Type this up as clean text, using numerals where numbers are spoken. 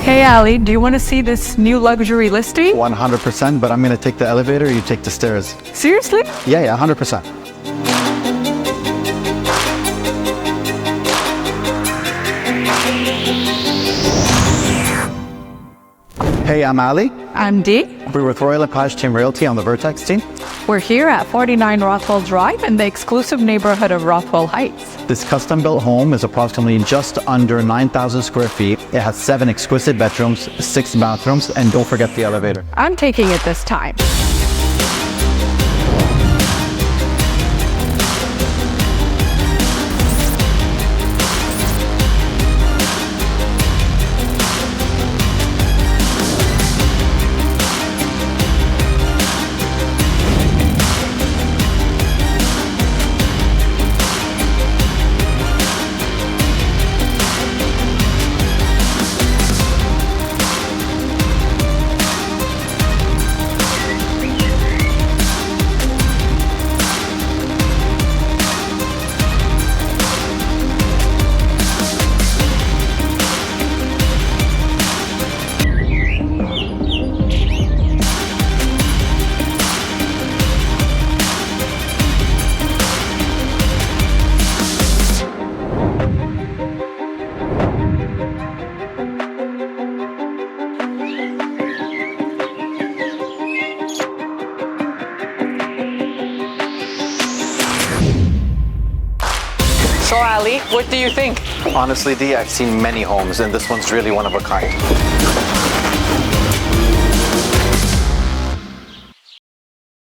Hey Ali, do you want to see this new luxury listing? 100%, but I'm gonna take the elevator, you take the stairs. Seriously? Yeah, 100%. Hey, I'm Ali. I'm Dee. We're with Royal Lepage Team Realty on the Vertex team. We're here at 49 Rothwell Drive in the exclusive neighborhood of Rothwell Heights. This custom-built home is approximately just under 9,000 square feet. It has 7 exquisite bedrooms, 6 bathrooms, and don't forget the elevator. I'm taking it this time. So Ali, what do you think? Honestly, Dee, I've seen many homes, and this one's really one of a kind.